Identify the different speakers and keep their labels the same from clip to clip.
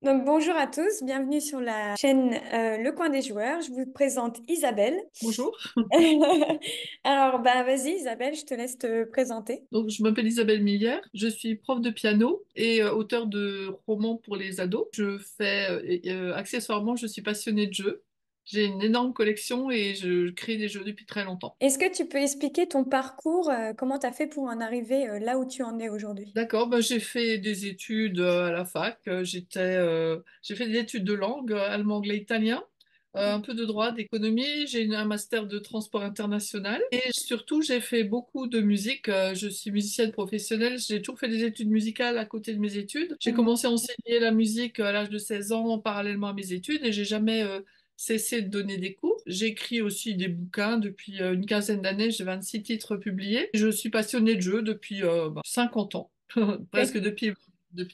Speaker 1: Donc bonjour à tous, bienvenue sur la chaîne Le Coin des Joueurs. Je vous présente Isabelle.
Speaker 2: Bonjour,
Speaker 1: Alors bah vas-y Isabelle, je te laisse te présenter.
Speaker 2: donc je m'appelle Isabelle Millière, je suis prof de piano et auteure de romans pour les ados. Je fais, accessoirement, je suis passionnée de jeux. J'ai une énorme collection et je crée des jeux depuis très longtemps.
Speaker 1: Est-ce que tu peux expliquer ton parcours, comment tu as fait pour en arriver là où tu en es aujourd'hui?
Speaker 2: D'accord, bah, j'ai fait des études à la fac. J'ai fait des études de langue, allemand, anglais, italien, un peu de droit, d'économie. J'ai un master de transport international et surtout j'ai fait beaucoup de musique. Je suis musicienne professionnelle. J'ai toujours fait des études musicales à côté de mes études. J'ai
Speaker 1: Mhm.
Speaker 2: commencé à enseigner la musique à l'âge de 16 ans parallèlement à mes études et j'ai jamais cessé de donner des cours. J'écris aussi des bouquins depuis une quinzaine d'années. J'ai 26 titres publiés. Je suis passionnée de jeux depuis 50 ans. Presque depuis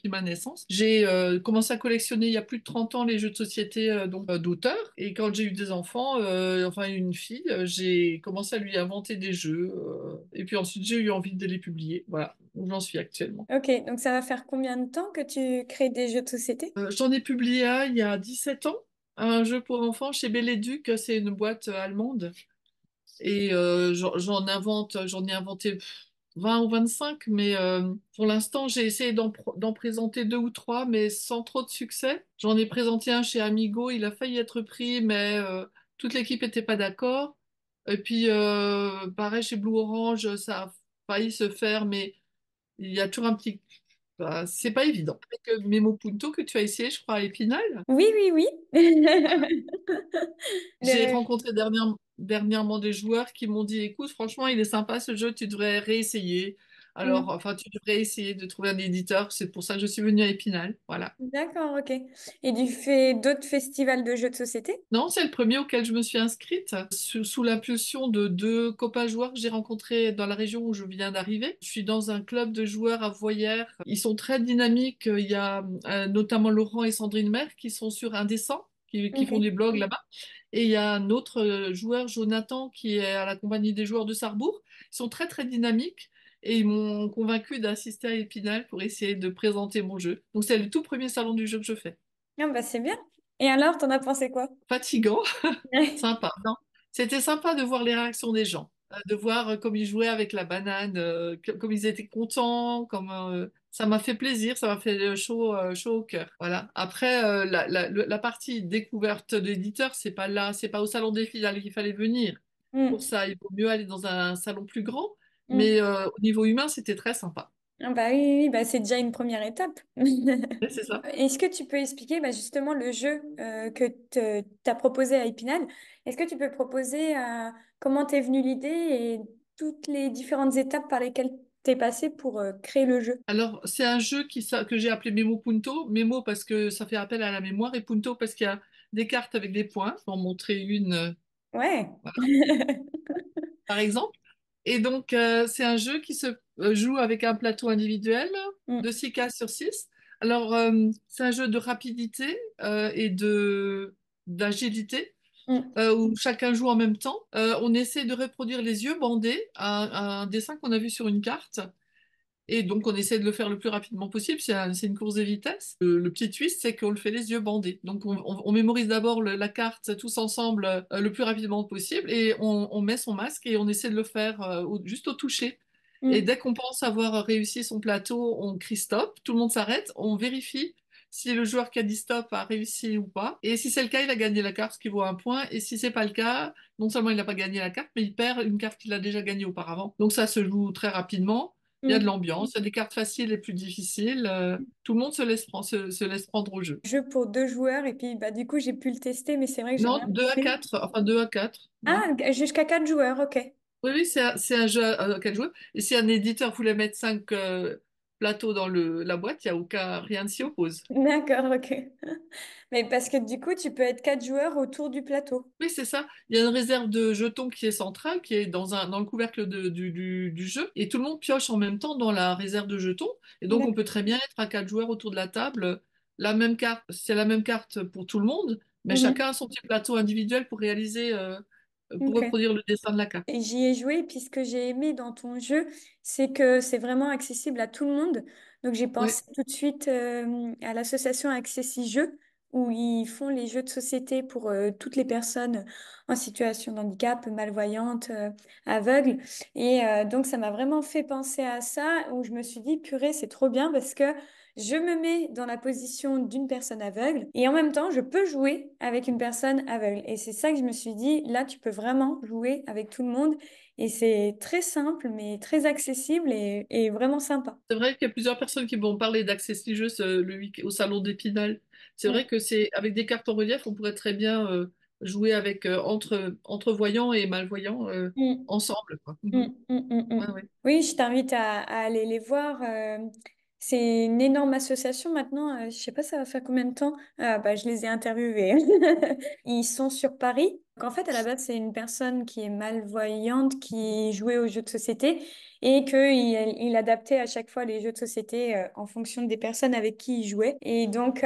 Speaker 2: ma naissance. J'ai commencé à collectionner il y a plus de 30 ans les jeux de société d'auteurs. Et quand j'ai eu des enfants, enfin une fille, j'ai commencé à lui inventer des jeux. Et puis ensuite, j'ai eu envie de les publier. Voilà où j'en suis actuellement.
Speaker 1: Ok, donc ça va faire combien de temps que tu crées des jeux de société?
Speaker 2: J'en ai publié un il y a 17 ans. Un jeu pour enfants chez Belleduc, c'est une boîte allemande. Et j'en ai inventé 20 ou 25, mais pour l'instant, j'ai essayé d'en présenter deux ou trois, mais sans trop de succès. J'en ai présenté un chez Amigo, il a failli être pris, mais toute l'équipe n'était pas d'accord. Et puis, pareil, chez Blue Orange, ça a failli se faire, mais il y a toujours un petit... bah, c'est pas évident. Avec Memo Punto que tu as essayé, je crois, à Épinal.
Speaker 1: Oui, oui, oui.
Speaker 2: J'ai
Speaker 1: Le-
Speaker 2: rencontré dernièrement des joueurs qui m'ont dit, écoute, franchement, il est sympa ce jeu, tu devrais réessayer. Alors,
Speaker 1: Mm.
Speaker 2: enfin, tu devrais essayer de trouver un éditeur. C'est pour ça que je suis venue à Épinal. Voilà.
Speaker 1: D'accord, ok. Et tu fais d'autres festivals de jeux de société?
Speaker 2: Non, c'est le premier auquel je me suis inscrite, sous l'impulsion de deux copains joueurs que j'ai rencontrés dans la région où je viens d'arriver. Je suis dans un club de joueurs à Voyères. Ils sont très dynamiques. Il y a notamment Laurent et Sandrine Maire qui sont sur Indécent, qui font
Speaker 1: Ok.
Speaker 2: des blogs là-bas. Et il y a un autre joueur, Jonathan, qui est à la compagnie des joueurs de Sarrebourg. Ils sont très très dynamiques et ils m'ont convaincu d'assister à Épinal pour essayer de présenter mon jeu. Donc c'est le tout premier salon du jeu que je fais.
Speaker 1: Ah, bah, c'est bien. Et alors, t'en as pensé quoi?
Speaker 2: Fatigant. Sympa, non? C'était sympa de voir les réactions des gens, de voir comme ils jouaient avec la banane, comme ils étaient contents, ça m'a fait plaisir, ça m'a fait chaud au cœur. Voilà. Après, la partie découverte d'éditeur, c'est pas là, c'est pas au salon des filles qu'il fallait venir. Pour
Speaker 1: Mm,
Speaker 2: ça, il vaut mieux aller dans un salon plus grand,
Speaker 1: mm.
Speaker 2: mais au niveau humain, c'était très sympa.
Speaker 1: Ah bah oui, oui, oui, bah c'est déjà une première étape.
Speaker 2: Ouais, c'est ça.
Speaker 1: Est-ce que tu peux expliquer bah, justement le jeu que tu as proposé à Épinal? Est-ce que tu peux proposer comment t'es venue l'idée et toutes les différentes étapes par lesquelles t'es passé pour créer le jeu?
Speaker 2: Alors, c'est un jeu que j'ai appelé Memo Punto. Memo parce que ça fait appel à la mémoire et Punto parce qu'il y a des cartes avec des points. Je vais en montrer une,
Speaker 1: Ouais.
Speaker 2: voilà, par exemple. Et donc, c'est un jeu qui se joue avec un plateau individuel de
Speaker 1: Mm,
Speaker 2: 6 cases sur 6. Alors, c'est un jeu de rapidité et d'agilité
Speaker 1: mm,
Speaker 2: où chacun joue en même temps. On essaie de reproduire les yeux bandés à un dessin qu'on a vu sur une carte. Et donc, on essaie de le faire le plus rapidement possible. C'est une course de vitesse. Le petit twist, c'est qu'on le fait les yeux bandés. Donc, on mémorise d'abord la carte tous ensemble le plus rapidement possible et on met son masque et on essaie de le faire juste au toucher. Et
Speaker 1: mm,
Speaker 2: dès qu'on pense avoir réussi son plateau, on crie stop. Tout le monde s'arrête. On vérifie si le joueur qui a dit stop a réussi ou pas. Et si c'est le cas, il a gagné la carte, ce qui vaut un point. Et si c'est pas le cas, non seulement il n'a pas gagné la carte, mais il perd une carte qu'il a déjà gagnée auparavant. Donc, ça se joue très rapidement. Il y a de
Speaker 1: mm.
Speaker 2: l'ambiance, il y a des cartes faciles et plus difficiles. Tout le monde se laisse prendre au jeu.
Speaker 1: Jeu pour deux joueurs et puis bah du coup j'ai pu le tester mais c'est vrai que j'ai
Speaker 2: Non,
Speaker 1: rien
Speaker 2: 2 à
Speaker 1: compris.
Speaker 2: 4, enfin 2 à 4. Ouais.
Speaker 1: Ah, jusqu'à quatre joueurs, ok.
Speaker 2: Oui, oui, c'est un jeu à 4 joueurs. Et si un éditeur voulait mettre 5 plateaux dans la boîte, il n'y a rien ne s'y oppose.
Speaker 1: D'accord, ok. Mais parce que du coup, tu peux être quatre joueurs autour du plateau.
Speaker 2: Oui, c'est ça. Il y a une réserve de jetons qui est centrale, qui est dans le couvercle du jeu. Et tout le monde pioche en même temps dans la réserve de jetons. Et donc, on
Speaker 1: D'accord.
Speaker 2: peut très bien être à 4 joueurs autour de la table. La même carte, c'est la même carte pour tout le monde, mais
Speaker 1: Mhm.
Speaker 2: chacun a son petit plateau individuel pour réaliser pour
Speaker 1: Ok.
Speaker 2: reproduire le dessin de la carte.
Speaker 1: Et j'y ai joué, puis ce que j'ai aimé dans ton jeu, c'est que c'est vraiment accessible à tout le monde. Donc j'ai
Speaker 2: Oui,
Speaker 1: pensé tout de suite à l'association Accessi Jeux, où ils font les jeux de société pour toutes les personnes en situation de handicap, malvoyantes, aveugles. Et donc ça m'a vraiment fait penser à ça, où je me suis dit, purée, c'est trop bien parce que je me mets dans la position d'une personne aveugle et en même temps, je peux jouer avec une personne aveugle. Et c'est ça que je me suis dit, là, tu peux vraiment jouer avec tout le monde. Et c'est très simple, mais très accessible et vraiment sympa.
Speaker 2: c'est vrai qu'il y a plusieurs personnes qui vont parler d'accessibles au salon d'Épinal. C'est
Speaker 1: Mm,
Speaker 2: vrai que c'est avec des cartes en relief, on pourrait très bien jouer avec entre voyants et malvoyants
Speaker 1: mm,
Speaker 2: ensemble, quoi.
Speaker 1: mm,
Speaker 2: Mhm.
Speaker 1: mm, mm,
Speaker 2: Ouais,
Speaker 1: mm.
Speaker 2: ouais.
Speaker 1: Oui, je t'invite à aller les voir. C'est une énorme association maintenant. Je sais pas, ça va faire combien de temps? Ah, bah, je les ai interviewés. Ils sont sur Paris. Donc, en fait, à la base, c'est une personne qui est malvoyante qui jouait aux jeux de société et qu'il adaptait à chaque fois les jeux de société en fonction des personnes avec qui il jouait. Et donc,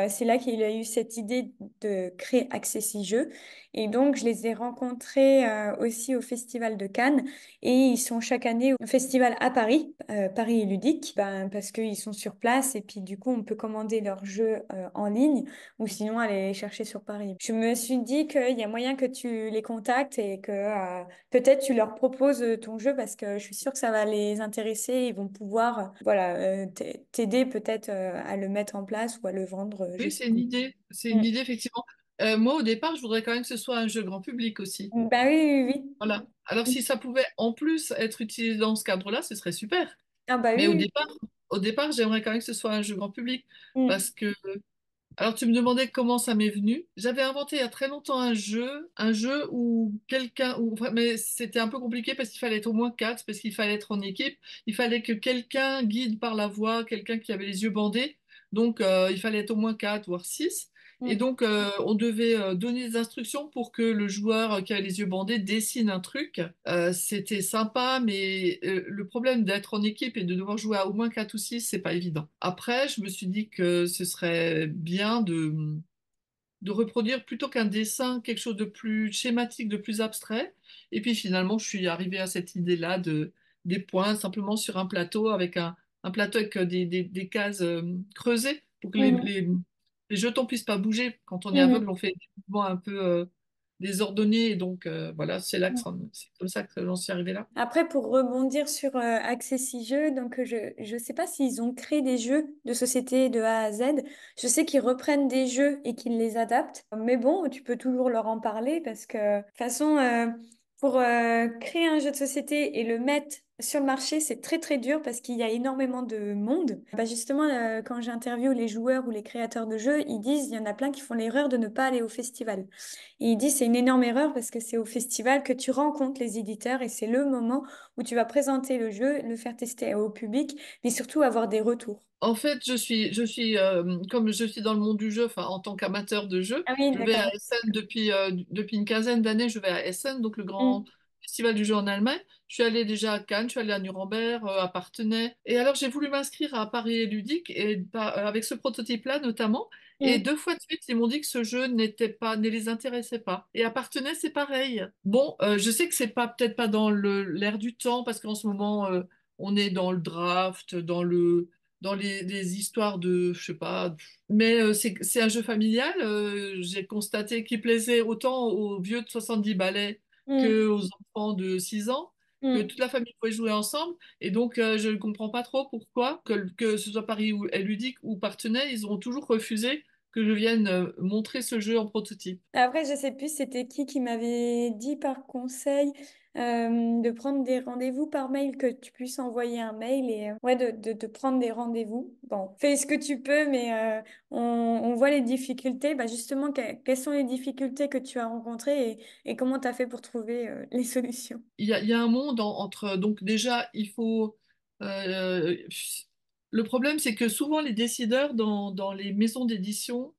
Speaker 1: c'est là qu'il a eu cette idée de créer Accessi Jeux. Et donc, je les ai rencontrés aussi au Festival de Cannes. Et ils sont chaque année au festival à Paris, Paris est ludique, ben, parce qu'ils sont sur place et puis du coup on peut commander leurs jeux en ligne ou sinon aller les chercher sur Paris. Je me suis dit qu'il y a moyen que tu les contactes et que peut-être tu leur proposes ton jeu parce que je suis sûre que ça va les intéresser. Ils vont pouvoir voilà, t'aider peut-être à le mettre en place ou à le vendre, je
Speaker 2: Oui,
Speaker 1: sais
Speaker 2: c'est une idée. C'est
Speaker 1: pas.
Speaker 2: une idée, effectivement. Moi, au départ, je voudrais quand même que ce soit un jeu grand public aussi.
Speaker 1: Bah oui, oui,
Speaker 2: Voilà. Alors,
Speaker 1: oui.
Speaker 2: si ça pouvait en plus être utilisé dans ce cadre-là, ce serait super.
Speaker 1: Ah bah
Speaker 2: Mais
Speaker 1: oui,
Speaker 2: au départ, j'aimerais quand même que ce soit un jeu grand public.
Speaker 1: oui.
Speaker 2: Parce que alors, tu me demandais comment ça m'est venu. J'avais inventé il y a très longtemps un jeu où enfin, mais c'était un peu compliqué parce qu'il fallait être au moins quatre, parce qu'il fallait être en équipe. Il fallait que quelqu'un guide par la voie, quelqu'un qui avait les yeux bandés. Donc, il fallait être au moins quatre, voire six. Et
Speaker 1: Mm,
Speaker 2: donc, on devait donner des instructions pour que le joueur qui avait les yeux bandés dessine un truc. C'était sympa, mais le problème d'être en équipe et de devoir jouer à au moins 4 ou 6, c'est pas évident. Après, je me suis dit que ce serait bien de reproduire plutôt qu'un dessin, quelque chose de plus schématique, de plus abstrait. Et puis finalement, je suis arrivée à cette idée-là des points simplement sur un plateau un plateau avec des cases creusées pour que
Speaker 1: mm,
Speaker 2: les jetons puissent pas bouger. Quand on est aveugle,
Speaker 1: mm,
Speaker 2: on fait des mouvements un peu désordonnés. Et donc voilà,
Speaker 1: mm.
Speaker 2: c'est comme ça que j'en suis arrivée là.
Speaker 1: Après, pour rebondir sur Accessi Jeux, donc je sais pas s'ils ont créé des jeux de société de A à Z. Je sais qu'ils reprennent des jeux et qu'ils les adaptent. Mais bon, tu peux toujours leur en parler parce que de toute façon, pour créer un jeu de société et le mettre sur le marché, c'est très très dur parce qu'il y a énormément de monde. Bah justement, quand j'interviewe les joueurs ou les créateurs de jeux, ils disent il y en a plein qui font l'erreur de ne pas aller au festival. Et il dit c'est une énorme erreur parce que c'est au festival que tu rencontres les éditeurs et c'est le moment où tu vas présenter le jeu, le faire tester au public, mais surtout avoir des retours.
Speaker 2: En fait, comme je suis dans le monde du jeu, enfin, en tant qu'amateur de jeu,
Speaker 1: Ah oui,
Speaker 2: je vais à
Speaker 1: d'accord.
Speaker 2: Essen depuis une quinzaine d'années, je vais à Essen, donc le grand
Speaker 1: Mm,
Speaker 2: festival du jeu en Allemagne. Je suis allée déjà à Cannes, je suis allée à Nuremberg, à Parthenay. Et alors, j'ai voulu m'inscrire à Paris Ludique, avec ce prototype-là notamment. Et
Speaker 1: mm,
Speaker 2: 2 fois de suite, ils m'ont dit que ce jeu ne les intéressait pas. Et à Parthenay, c'est pareil. Bon, je sais que c'est pas, peut-être pas dans l'air du temps, parce qu'en ce moment, on est dans le draft, dans les histoires de, je sais pas, mais c'est un jeu familial. J'ai constaté qu'il plaisait autant aux vieux de 70 balais
Speaker 1: mm,
Speaker 2: que aux enfants de 6 ans, que
Speaker 1: mm.
Speaker 2: toute la famille pouvait jouer ensemble. Et donc, je ne comprends pas trop pourquoi, que ce soit Paris ou Ludique ou Partenay, ils ont toujours refusé que je vienne montrer ce jeu en prototype.
Speaker 1: Après, je sais plus c'était qui m'avait dit par conseil de prendre des rendez-vous par mail, que tu puisses envoyer un mail et ouais, de prendre des rendez-vous. Bon, fais ce que tu peux, mais on voit les difficultés. Bah justement, quelles sont les difficultés que tu as rencontrées et comment tu as fait pour trouver les solutions?
Speaker 2: Il y a un monde entre. Donc, déjà, il faut. euh, le problème, c'est que souvent, les décideurs dans les maisons d'édition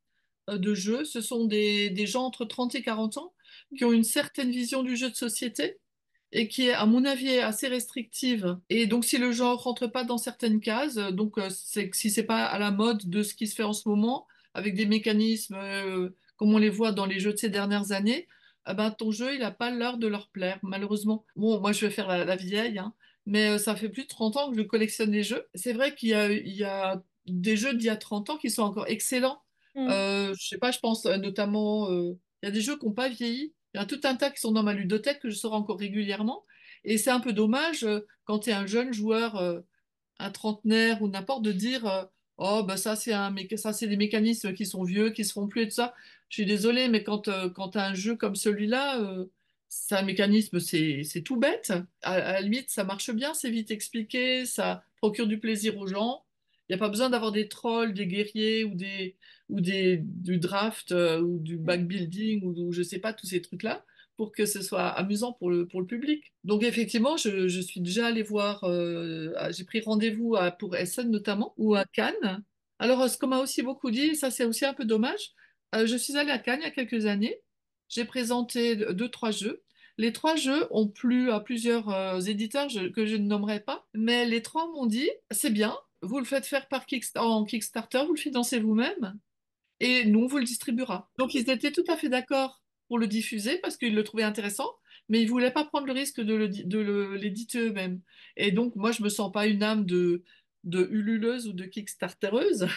Speaker 2: de jeux, ce sont des gens entre 30 et 40 ans qui ont une certaine vision du jeu de société et qui est, à mon avis, est assez restrictive. Et donc, si le genre rentre pas dans certaines cases, c'est que si c'est pas à la mode de ce qui se fait en ce moment, avec des mécanismes comme on les voit dans les jeux de ces dernières années, ah ben, ton jeu, il n'a pas l'air de leur plaire, malheureusement. Bon, moi, je vais faire la vieille, hein, mais ça fait plus de 30 ans que je collectionne les jeux. C'est vrai qu'il y a des jeux d'il y a 30 ans qui sont encore excellents.
Speaker 1: Mm.
Speaker 2: Je sais pas, je pense notamment, il y a des jeux qui n'ont pas vieilli. Il y a tout un tas qui sont dans ma ludothèque que je sors encore régulièrement. Et c'est un peu dommage quand tu es un jeune joueur, un trentenaire ou n'importe, de dire oh, bah ça, ça, c'est des mécanismes qui sont vieux, qui se font plus et tout ça. Je suis désolée, mais quand tu as un jeu comme celui-là, c'est un mécanisme, c'est tout bête. À la limite, ça marche bien, c'est vite expliqué, ça procure du plaisir aux gens. Il n'y a pas besoin d'avoir des trolls, des guerriers du draft ou du backbuilding ou je sais pas, tous ces trucs-là pour que ce soit amusant pour le public. Donc effectivement, je suis déjà allée voir, j'ai pris rendez-vous pour Essen notamment, ou à Cannes. Alors ce qu'on m'a aussi beaucoup dit, ça c'est aussi un peu dommage, je suis allée à Cannes il y a quelques années, j'ai présenté deux, trois jeux. Les trois jeux ont plu à plusieurs éditeurs que je ne nommerai pas, mais les trois m'ont dit, c'est bien, vous le faites faire en Kickstarter, vous le financez vous-même, et nous, on vous le distribuera. Donc, ils étaient tout à fait d'accord pour le diffuser parce qu'ils le trouvaient intéressant, mais ils voulaient pas prendre le risque l'éditer eux-mêmes. Et donc, moi, je me sens pas une âme de ululeuse ou de kickstartereuse.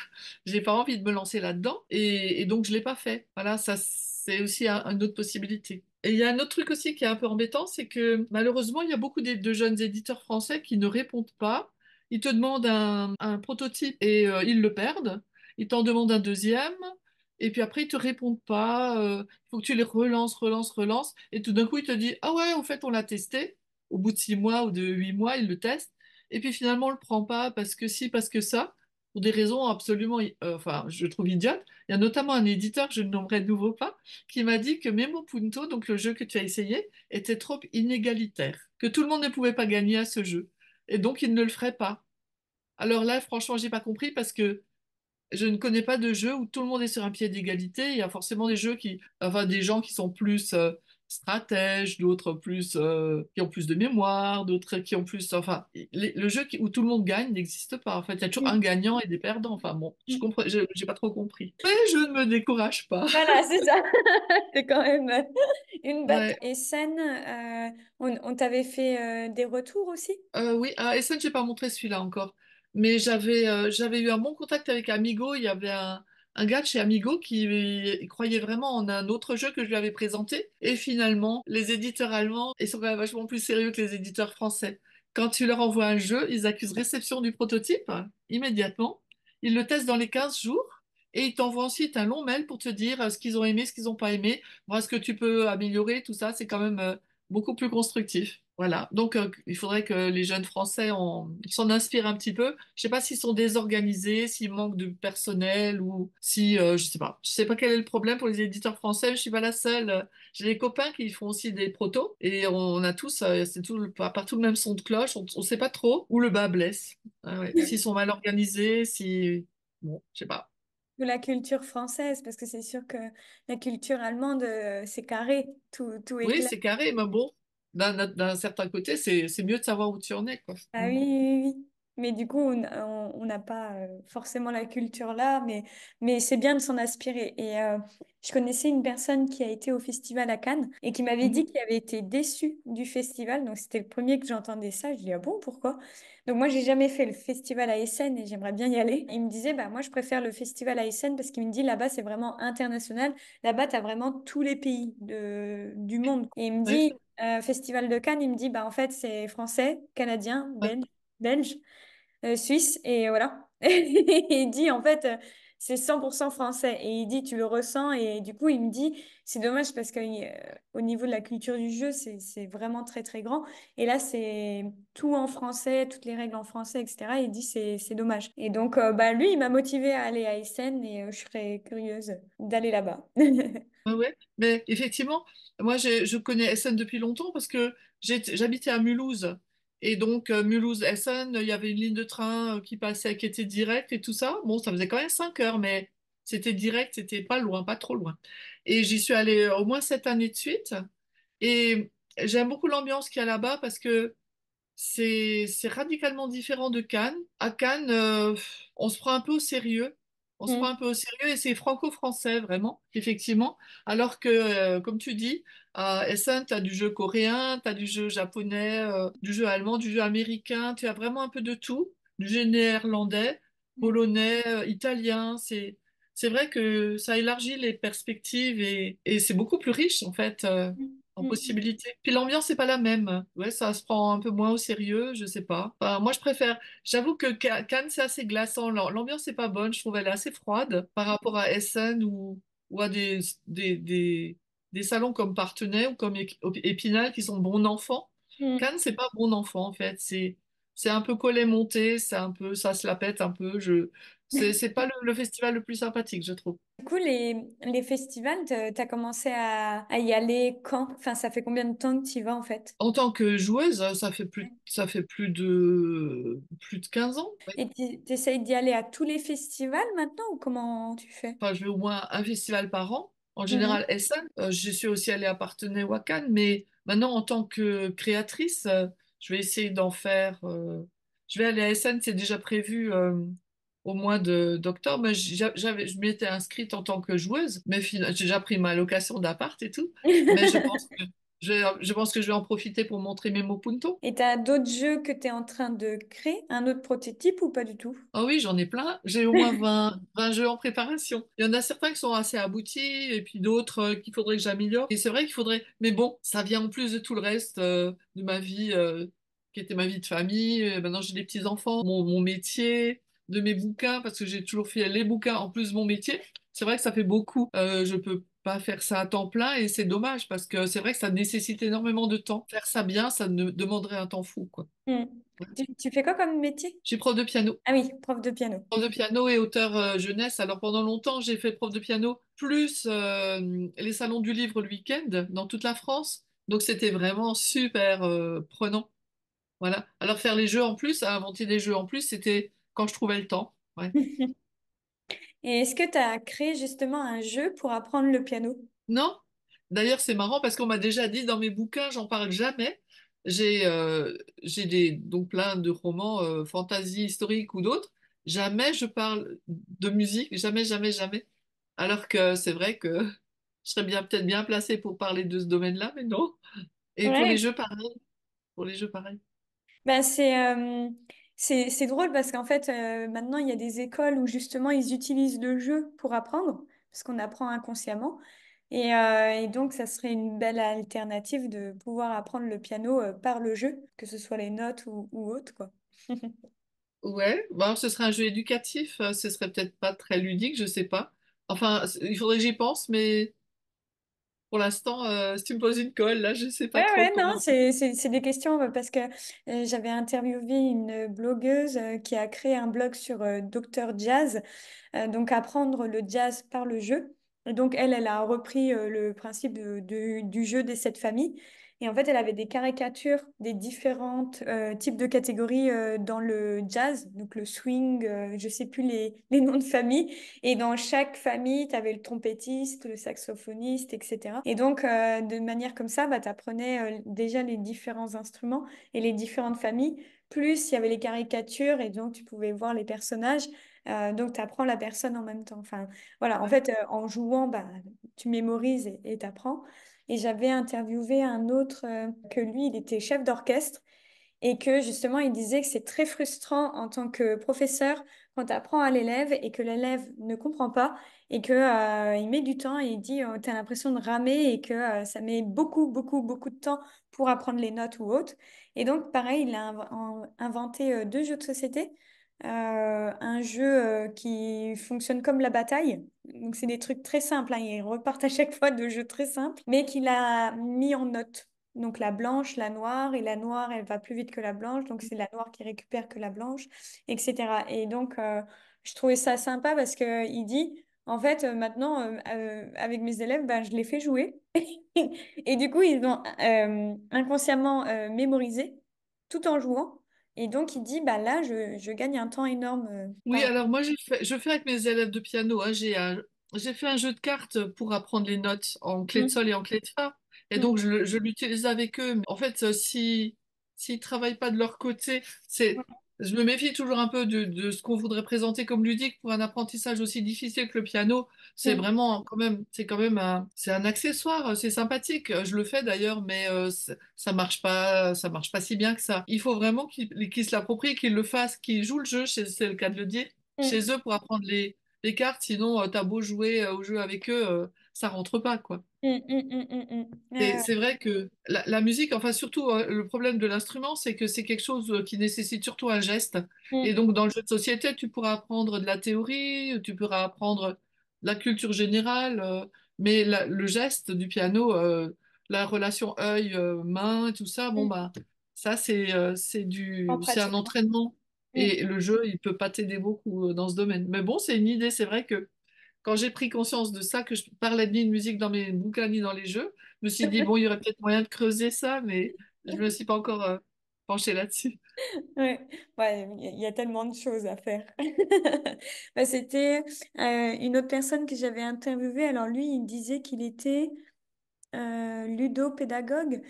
Speaker 2: J'ai pas envie de me lancer là-dedans et donc, je l'ai pas fait. Voilà, ça, c'est aussi une autre possibilité. Et il y a un autre truc aussi qui est un peu embêtant, c'est que malheureusement, il y a beaucoup de jeunes éditeurs français qui ne répondent pas. Ils te demandent un prototype et ils le perdent. Ils t'en demandent un deuxième, et puis après, ils te répondent pas. Il faut que tu les relances, relances, relances. Et tout d'un coup, ils te disent, ah ouais, en fait, on l'a testé. Au bout de 6 mois ou de 8 mois, ils le testent. Et puis finalement, on le prend pas parce que si, parce que ça, pour des raisons absolument, enfin, je trouve idiotes. Il y a notamment un éditeur, que je ne nommerai de nouveau pas, qui m'a dit que Memo Punto, donc le jeu que tu as essayé, était trop inégalitaire, que tout le monde ne pouvait pas gagner à ce jeu. Et donc, il ne le ferait pas. Alors là, franchement, j'ai pas compris parce que je ne connais pas de jeu où tout le monde est sur un pied d'égalité. Il y a forcément des jeux enfin, des gens qui sont plus stratèges, d'autres qui ont plus de mémoire, d'autres qui ont plus, enfin, le jeu où tout le monde gagne n'existe pas. En fait, il y a toujours un
Speaker 1: Mm.
Speaker 2: gagnant et des perdants. Enfin bon, je
Speaker 1: Mm.
Speaker 2: comprends, j'ai pas trop compris. Mais je ne me décourage pas.
Speaker 1: Voilà, c'est ça. C'est quand même une batte.
Speaker 2: Ouais.
Speaker 1: Et scène, on t'avait fait des retours aussi?
Speaker 2: Oui, à Essen, j'ai pas montré celui-là encore. Mais j'avais eu un bon contact avec Amigo. Il y avait un gars de chez Amigo qui il croyait vraiment en un autre jeu que je lui avais présenté. Et finalement, les éditeurs allemands, ils sont quand même vachement plus sérieux que les éditeurs français. Quand tu leur envoies un jeu, ils accusent réception du prototype immédiatement. Ils le testent dans les 15 jours. Et ils t'envoient ensuite un long mail pour te dire ce qu'ils ont aimé, ce qu'ils n'ont pas aimé, voir ce que tu peux améliorer, tout ça. C'est quand même beaucoup plus constructif. Voilà. Donc, il faudrait que les jeunes Français s'en inspirent un petit peu. Je sais pas s'ils sont désorganisés, s'il manque de personnel ou si, je sais pas. Je sais pas quel est le problème pour les éditeurs français. Je suis pas la seule. J'ai des copains qui font aussi des protos et on a tous, c'est tout, partout le même son de cloche. On sait pas trop où le bas blesse. Ah ouais. S'ils sont mal organisés, si, bon, je sais pas.
Speaker 1: Ou la culture française, parce que c'est sûr que la culture allemande, c'est carré, tout est
Speaker 2: Oui,
Speaker 1: clair.
Speaker 2: c'est carré, mais bon, d'un certain côté, c'est mieux de savoir où tu en es, quoi.
Speaker 1: Ah
Speaker 2: Mm.
Speaker 1: oui, oui, oui. Mais du coup, on n'a pas forcément la culture là, mais c'est bien de s'en inspirer. Et je connaissais une personne qui a été au festival à Cannes et qui m'avait dit
Speaker 2: Mhm.
Speaker 1: qu'il avait été déçu du festival. Donc, c'était le premier que j'entendais ça. Je dis, ah bon, pourquoi? Donc, moi, j'ai jamais fait le festival à Essen et j'aimerais bien y aller. Il me disait, bah, moi, je préfère le festival à Essen parce qu'il me dit, là-bas, c'est vraiment international. Là-bas, tu as vraiment tous les pays du monde. Et il me
Speaker 2: Ouais,
Speaker 1: dit, Festival de Cannes, il me dit, bah, en fait, c'est français, canadien,
Speaker 2: ouais.
Speaker 1: belge, suisse, et voilà. Et il dit, en fait, c'est 100% français. Et il dit, tu le ressens. Et du coup, il me dit, c'est dommage parce que au niveau de la culture du jeu, c'est vraiment très, très grand. Et là, c'est tout en français, toutes les règles en français, etc. Il dit, c'est dommage. Et donc, bah, lui, il m'a motivé à aller à Essen et je serais curieuse d'aller là-bas.
Speaker 2: Ouais, ouais. Mais effectivement, moi je connais Essen depuis longtemps parce que j'habitais à Mulhouse. Et donc Mulhouse-Essen, il y avait une ligne de train qui passait, qui était directe et tout ça. Bon, ça faisait quand même 5 heures, mais c'était direct, c'était pas loin, pas trop loin. Et j'y suis allée au moins 7 années de suite. Et j'aime beaucoup l'ambiance qu'il y a là-bas parce que c'est radicalement différent de Cannes. À Cannes, on se prend un peu au sérieux. On se prend
Speaker 1: Mm.
Speaker 2: un peu au sérieux et c'est franco-français, vraiment, effectivement. Alors que, comme tu dis, à Essen, tu as du jeu coréen, tu as du jeu japonais, du jeu allemand, du jeu américain, tu as vraiment un peu de tout, du jeu néerlandais,
Speaker 1: Mm.
Speaker 2: polonais, italien. C'est vrai que ça élargit les perspectives et c'est beaucoup plus riche, en fait,
Speaker 1: Mm.
Speaker 2: en
Speaker 1: Mm.
Speaker 2: possibilités. Puis l'ambiance, c'est pas la même. Ouais, ça se prend un peu moins au sérieux, je sais pas. Enfin, moi, je préfère. J'avoue que Cannes, c'est assez glaçant. L'ambiance n'est pas bonne. Je trouve elle est assez froide par rapport à Essen ou à des salons comme Partenay ou comme Épinal qui sont bons enfants.
Speaker 1: Mm.
Speaker 2: Cannes, c'est pas bon enfant, en fait. C'est un peu collet-monté. C'est un peu, ça se la pète un peu. C'est pas le festival le plus sympathique, je trouve.
Speaker 1: Du coup, les festivals, t'as commencé à y aller quand? Enfin, ça fait combien de temps que tu y vas en fait?
Speaker 2: En tant que joueuse, ça fait plus de 15 ans.
Speaker 1: Et t'essayes d'y aller à tous les festivals maintenant ou comment tu fais?
Speaker 2: Enfin, je vais au moins un festival par an. En
Speaker 1: Mhm.
Speaker 2: général, Essen. Je suis aussi allée à Parthenay ou à Cannes, mais maintenant, en tant que créatrice, je vais essayer d'en faire. Je vais aller à Essen, c'est déjà prévu au mois d'octobre. Mais je m'étais inscrite en tant que joueuse, mais j'ai déjà pris ma location d'appart et tout. Mais je pense que je vais en profiter pour montrer mes mots punto.
Speaker 1: Et t'as d'autres jeux que t'es en train de créer? Un autre prototype ou pas du tout?
Speaker 2: Ah oui, j'en ai plein. J'ai au moins 20 jeux en préparation. Il y en a certains qui sont assez aboutis et puis d'autres qu'il faudrait que j'améliore. Et c'est vrai qu'il faudrait... Mais bon, ça vient en plus de tout le reste de ma vie qui était ma vie de famille. Maintenant, j'ai des petits-enfants, mon métier, de mes bouquins, parce que j'ai toujours fait les bouquins en plus de mon métier. C'est vrai que ça fait beaucoup. Je peux pas faire ça à temps plein et c'est dommage parce que c'est vrai que ça nécessite énormément de temps. Faire ça bien, ça ne demanderait un temps fou, quoi.
Speaker 1: Hmm. Tu fais quoi comme métier?
Speaker 2: Je suis prof de piano.
Speaker 1: Ah oui, prof de piano.
Speaker 2: Prof de piano et auteur jeunesse. Alors pendant longtemps, j'ai fait prof de piano, plus les salons du livre le week-end dans toute la France. Donc c'était vraiment super prenant. Voilà. Alors faire les jeux en plus, inventer des jeux en plus, c'était quand je trouvais le temps. Ouais.
Speaker 1: Et est-ce que tu as créé justement un jeu pour apprendre le piano?
Speaker 2: Non? D'ailleurs, c'est marrant parce qu'on m'a déjà dit dans mes bouquins, j'en parle jamais. J'ai donc plein de romans fantasy historiques ou d'autres. Jamais je parle de musique, jamais, jamais, jamais. Alors que c'est vrai que je serais bien peut-être bien placée pour parler de ce domaine-là, mais non. Et pour les
Speaker 1: Ouais.
Speaker 2: jeux, pareil. Pour les jeux, pareil.
Speaker 1: Ben c'est drôle parce qu'en fait, maintenant, il y a des écoles où justement ils utilisent le jeu pour apprendre, parce qu'on apprend inconsciemment. Et donc, ça serait une belle alternative de pouvoir apprendre le piano par le jeu, que ce soit les notes ou autre, quoi.
Speaker 2: Ouais, bon, ce serait un jeu éducatif, ce serait peut-être pas très ludique, je sais pas. Enfin, il faudrait que j'y pense, mais pour l'instant, si tu me poses une colle, là, je sais
Speaker 1: Ouais,
Speaker 2: pas trop
Speaker 1: ouais, non,
Speaker 2: comment.
Speaker 1: c'est des questions parce que j'avais interviewé une blogueuse qui a créé un blog sur Dr Jazz, donc apprendre le jazz par le jeu. Et donc elle a repris le principe du jeu des sept familles. Et en fait, elle avait des caricatures des différents types de catégories dans le jazz, donc le swing, je sais plus les noms de famille. Et dans chaque famille, tu avais le trompettiste, le saxophoniste, etc. Et donc, de manière comme ça, bah, tu apprenais déjà les différents instruments et les différentes familles. Plus il y avait les caricatures et donc tu pouvais voir les personnages. Donc, tu apprends la personne en même temps. Enfin, voilà, en
Speaker 2: Ouais.
Speaker 1: fait, en jouant, bah, tu mémorises et tu apprends. Et j'avais interviewé un autre que lui, il était chef d'orchestre et que justement, il disait que c'est très frustrant en tant que professeur quand tu apprends à l'élève et que l'élève ne comprend pas et que, il met du temps et il dit, tu as l'impression de ramer et que ça met beaucoup, beaucoup, beaucoup de temps pour apprendre les notes ou autres. Et donc, pareil, il a inventé deux jeux de société. Un jeu qui fonctionne comme la bataille. Donc, c'est des trucs très simples, hein. Ils repartent à chaque fois de jeux très simples, mais qu'il a mis en notes. Donc la blanche, la noire, et la noire, elle va plus vite que la blanche, donc c'est la noire qui récupère que la blanche, etc. Et donc, je trouvais ça sympa parce que il dit, en fait, maintenant, avec mes élèves, ben, je les fais jouer. Et du coup, ils ont inconsciemment mémorisé tout en jouant. Et donc, il dit, bah là, je gagne un temps énorme
Speaker 2: Oui,
Speaker 1: par...
Speaker 2: alors moi, je fais avec mes élèves de piano, hein, j'ai fait un jeu de cartes pour apprendre les notes en clé de
Speaker 1: Mm,
Speaker 2: sol et en clé de fa. Et
Speaker 1: mm,
Speaker 2: donc, je l'utilise avec eux. Mais en fait, s'ils travaillent pas de leur côté, je me méfie toujours un peu de ce qu'on voudrait présenter comme ludique pour un apprentissage aussi difficile que le piano. C'est
Speaker 1: Mm,
Speaker 2: vraiment quand même, c'est quand même c'est un accessoire, c'est sympathique. Je le fais d'ailleurs, mais ça marche pas si bien que ça. Il faut vraiment qu'ils se l'approprient, qu'ils le fassent, qu'ils jouent le jeu, c'est le cas de le dire,
Speaker 1: mm,
Speaker 2: chez eux pour apprendre les cartes. Sinon, t'as beau jouer au jeu avec eux, ça rentre pas, quoi.
Speaker 1: mm, mm, mm, mm, mm.
Speaker 2: C'est vrai que la musique, enfin surtout le problème de l'instrument, c'est que c'est quelque chose qui nécessite surtout un geste. Et
Speaker 1: Mm,
Speaker 2: donc dans le jeu de société, tu pourras apprendre de la théorie, tu pourras apprendre de la culture générale, mais le geste du piano, la relation œil-main, tout ça, bon
Speaker 1: mm.
Speaker 2: bah ça
Speaker 1: En
Speaker 2: c'est un
Speaker 1: pratiquant.
Speaker 2: entraînement.
Speaker 1: Mm.
Speaker 2: Et le jeu, il peut pas t'aider beaucoup dans ce domaine. Mais bon, c'est une idée. C'est vrai que quand j'ai pris conscience de ça, que je parlais ni de musique dans mes bouquins ni dans les jeux, je me suis dit, bon, il y aurait peut-être moyen de creuser ça, mais je me suis pas encore penchée là-dessus.
Speaker 1: Ouais, ouais, il y a tellement de choses à faire. Bah, c'était une autre personne que j'avais interviewée. Alors lui, il disait qu'il était ludopédagogue,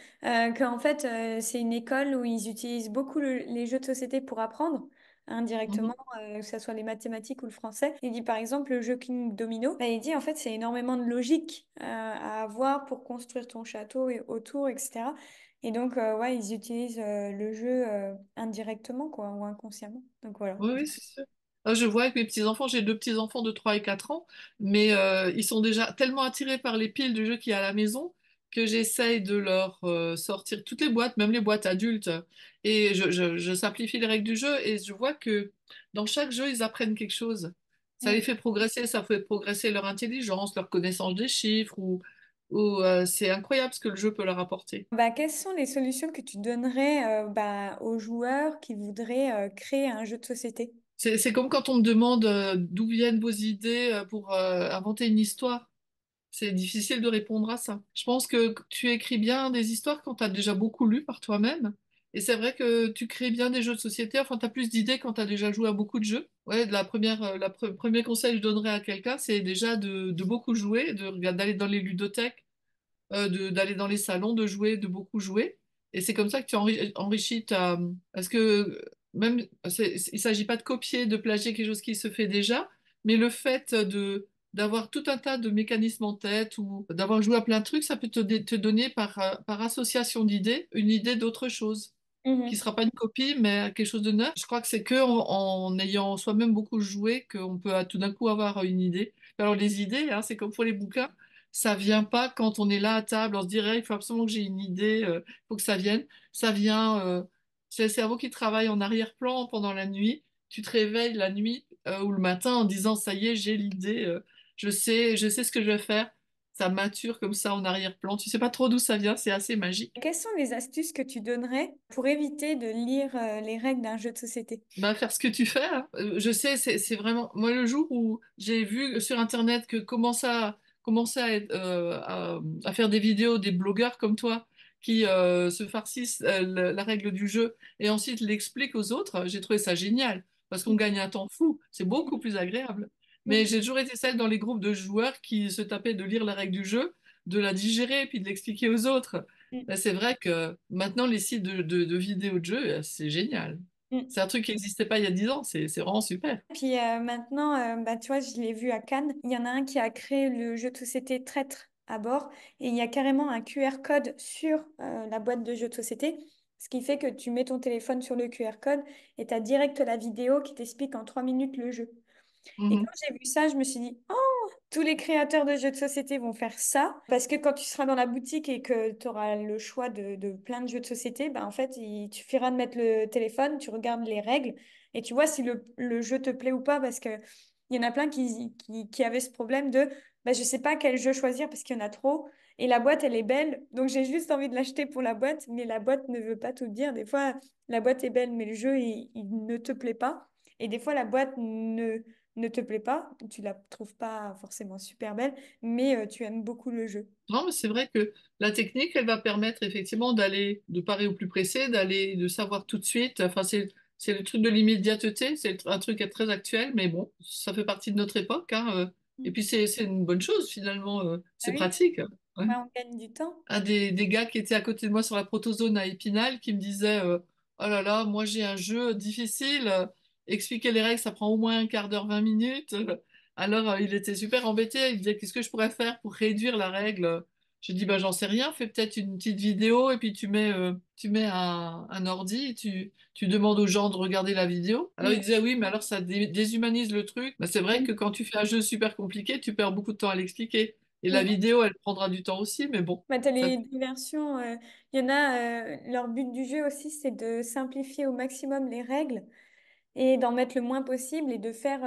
Speaker 1: qu'en fait, c'est une école où ils utilisent beaucoup les jeux de société pour apprendre indirectement,
Speaker 2: Mhm.
Speaker 1: que ce soit les mathématiques ou le français. Il dit par exemple le jeu King Domino, bah, il dit en fait c'est énormément de logique à avoir pour construire ton château et autour, etc. Et donc, ouais, ils utilisent le jeu indirectement, quoi, ou inconsciemment. Donc voilà.
Speaker 2: Oui, oui, c'est sûr. Je vois avec mes petits-enfants, j'ai deux petits-enfants de 3 et 4 ans, mais ils sont déjà tellement attirés par les piles de jeux qu'il y a à la maison que j'essaye de leur sortir toutes les boîtes, même les boîtes adultes, et je simplifie les règles du jeu, et je vois que dans chaque jeu, ils apprennent quelque chose. Ça les
Speaker 1: Mm.
Speaker 2: fait progresser, ça fait progresser leur intelligence, leur connaissance des chiffres, ou c'est incroyable ce que le jeu peut leur apporter.
Speaker 1: Bah, quelles sont les solutions que tu donnerais bah, aux joueurs qui voudraient créer un jeu de société?
Speaker 2: C'est comme quand on me demande d'où viennent vos idées pour inventer une histoire. C'est difficile de répondre à ça. Je pense que tu écris bien des histoires quand tu as déjà beaucoup lu par toi-même. Et c'est vrai que tu crées bien des jeux de société. Enfin, tu as plus d'idées quand tu as déjà joué à beaucoup de jeux. Ouais, premier conseil que je donnerais à quelqu'un, c'est déjà de beaucoup jouer, d'aller dans les ludothèques, d'aller dans les salons, de jouer, de beaucoup jouer. Et c'est comme ça que tu enrichis ta... Parce que même, il s'agit pas de copier, de plagier quelque chose qui se fait déjà, mais le fait d'avoir tout un tas de mécanismes en tête ou d'avoir joué à plein de trucs, ça peut te donner par association d'idées une idée d'autre chose qui
Speaker 1: Mhm.
Speaker 2: sera pas une copie, mais quelque chose de neuf. Je crois que c'est que en ayant soi-même beaucoup joué qu'on peut tout d'un coup avoir une idée. Alors les idées, hein, c'est comme pour les bouquins, ça vient pas quand on est là à table, on se dirait il faut absolument que j'ai une idée, il faut que ça vienne. Ça vient, c'est le cerveau qui travaille en arrière-plan pendant la nuit. Tu te réveilles la nuit ou le matin en disant ça y est, j'ai l'idée, je sais ce que je vais faire. Ça mature comme ça en arrière-plan. Tu sais pas trop d'où ça vient, c'est assez magique.
Speaker 1: Quelles sont les astuces que tu donnerais pour éviter de lire les règles d'un jeu de société?
Speaker 2: Bah, faire ce que tu fais, hein. Je sais, c'est vraiment. Moi, le jour où j'ai vu sur Internet que commençait à faire des vidéos des blogueurs comme toi qui se farcissent la règle du jeu et ensuite l'expliquent aux autres, j'ai trouvé ça génial parce qu'on gagne un temps fou. C'est beaucoup plus agréable. Mais
Speaker 1: Mm,
Speaker 2: j'ai toujours été celle dans les groupes de joueurs qui se tapaient de lire la règle du jeu, de la digérer puis de l'expliquer aux autres.
Speaker 1: mm,
Speaker 2: Là, c'est vrai que maintenant, les sites de vidéos de jeux, c'est génial.
Speaker 1: mm.
Speaker 2: C'est un truc qui n'existait pas il y a 10 ans, c'est vraiment super.
Speaker 1: Puis maintenant, bah, tu vois, je l'ai vu à Cannes. Il y en a un qui a créé le jeu de société Traître à bord. Et il y a carrément un QR code sur la boîte de jeu de société. Ce qui fait que tu mets ton téléphone sur le QR code et tu as direct la vidéo qui t'explique en 3 minutes le jeu. Et
Speaker 2: Mhm.
Speaker 1: quand j'ai vu ça, je me suis dit, oh, tous les créateurs de jeux de société vont faire ça. Parce que quand tu seras dans la boutique et que tu auras le choix de plein de jeux de société, bah, en fait, il te suffira de mettre le téléphone, tu regardes les règles et tu vois si le jeu te plaît ou pas. Parce que il y en a plein qui avaient ce problème de, bah, je sais pas quel jeu choisir parce qu'il y en a trop. Et la boîte, elle est belle. Donc j'ai juste envie de l'acheter pour la boîte, mais la boîte ne veut pas tout dire. Des fois, la boîte est belle, mais le jeu, il ne te plaît pas. Et des fois, la boîte ne te plaît pas, tu la trouves pas forcément super belle, mais tu aimes beaucoup le jeu.
Speaker 2: Non, mais c'est vrai que la technique, elle va permettre effectivement de parer au plus pressé, de savoir tout de suite. Enfin, c'est le truc de l'immédiateté, un truc qui est très actuel, mais bon, ça fait partie de notre époque, hein, et
Speaker 1: Mm.
Speaker 2: puis c'est une bonne chose finalement,
Speaker 1: Ah
Speaker 2: c'est
Speaker 1: oui,
Speaker 2: pratique. Ouais.
Speaker 1: ouais, on gagne du temps.
Speaker 2: Un des gars qui était à côté de moi sur la protozone à Épinal qui me disait Oh là là, moi j'ai un jeu difficile. Expliquer les règles, ça prend au moins un quart d'heure, 20 minutes. Alors il était super embêté. Il me disait qu'est-ce que je pourrais faire pour réduire la règle. Je dis bah j'en sais rien. Fais peut-être une petite vidéo et puis tu mets un ordi, et tu demandes aux gens de regarder la vidéo. Alors il
Speaker 1: Mm.
Speaker 2: disait oui, mais alors ça déshumanise le truc. Bah, c'est vrai que quand tu fais un jeu super compliqué, tu perds beaucoup de temps à l'expliquer. Et la
Speaker 1: Mm.
Speaker 2: vidéo, elle prendra du temps aussi, mais bon,
Speaker 1: Bah, t'as
Speaker 2: ça.
Speaker 1: les deux versions. Il y en a, leur but du jeu aussi, c'est de simplifier au maximum les règles et d'en mettre le moins possible et de faire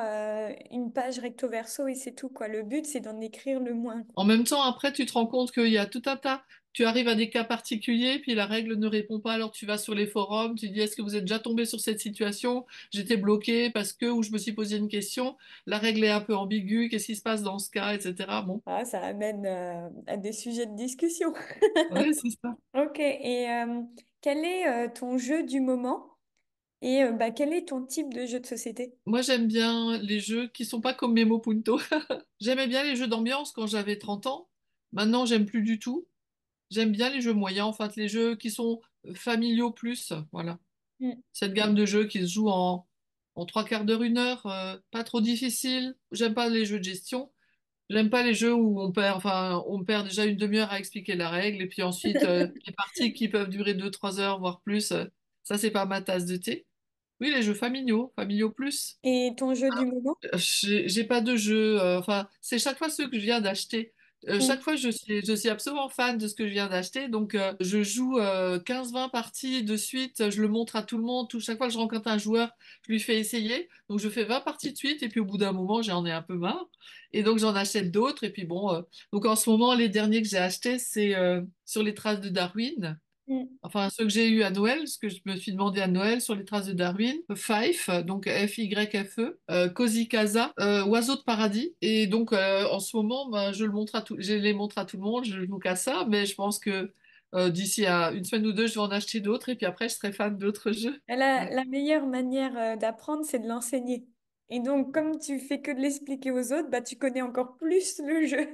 Speaker 1: une page recto verso et c'est tout, quoi. Le but, c'est d'en écrire le moins, quoi.
Speaker 2: En même temps, après, tu te rends compte qu'il y a tout un tas. Tu arrives à des cas particuliers, puis la règle ne répond pas, alors tu vas sur les forums, tu dis, est-ce que vous êtes déjà tombé sur cette situation? J'étais bloqué parce que, ou je me suis posé une question, la règle est un peu ambiguë, qu'est-ce qui se passe dans ce cas, etc. Bon,
Speaker 1: Ah, ça amène à des sujets de discussion.
Speaker 2: ouais, c'est ça.
Speaker 1: Ok, et quel est ton jeu du moment et bah, quel est ton type de jeu de société?
Speaker 2: Moi, j'aime bien les jeux qui sont pas comme Memo Punto. J'aimais bien les jeux d'ambiance quand j'avais 30 ans. Maintenant, j'aime plus du tout. J'aime bien les jeux moyens, en fait, les jeux qui sont familiaux plus, voilà.
Speaker 1: Mm.
Speaker 2: Cette gamme de jeux qui se joue en trois quarts d'heure, une heure, pas trop difficile. J'aime pas les jeux de gestion. J'aime pas les jeux où on perd déjà une demi-heure à expliquer la règle et puis ensuite les parties qui peuvent durer 2, 3 heures voire plus. Ça c'est pas ma tasse de thé. Oui, les jeux familiaux, familiaux plus.
Speaker 1: Et ton jeu du moment?
Speaker 2: J'ai pas de jeu. Enfin, c'est chaque fois ceux que je viens d'acheter. Chaque
Speaker 1: Mm.
Speaker 2: fois, je suis absolument fan de ce que je viens d'acheter. Donc, je joue 15-20 parties de suite. Je le montre à tout le monde. Chaque fois que je rencontre un joueur, je lui fais essayer. Donc, je fais 20 parties de suite. Et puis, au bout d'un moment, j'en ai un peu marre. Et donc, j'en achète d'autres. Et puis, bon. Donc, en ce moment, les derniers que j'ai achetés, c'est sur les traces de Darwin.
Speaker 1: Mm.
Speaker 2: Enfin, ceux que j'ai eu à Noël, ce que je me suis demandé à Noël sur les traces de Darwin, Fife, donc Fyfe, Cozy Casa, Oiseau de paradis. Et donc, en ce moment, ben, je les montre à tout le monde, je joue qu'à ça, mais je pense que d'ici à une semaine ou deux, je vais en acheter d'autres, et puis après, je serai fan d'autres jeux. Ouais.
Speaker 1: La meilleure manière d'apprendre, c'est de l'enseigner. Et donc, comme tu fais que de l'expliquer aux autres, bah, tu connais encore plus le jeu.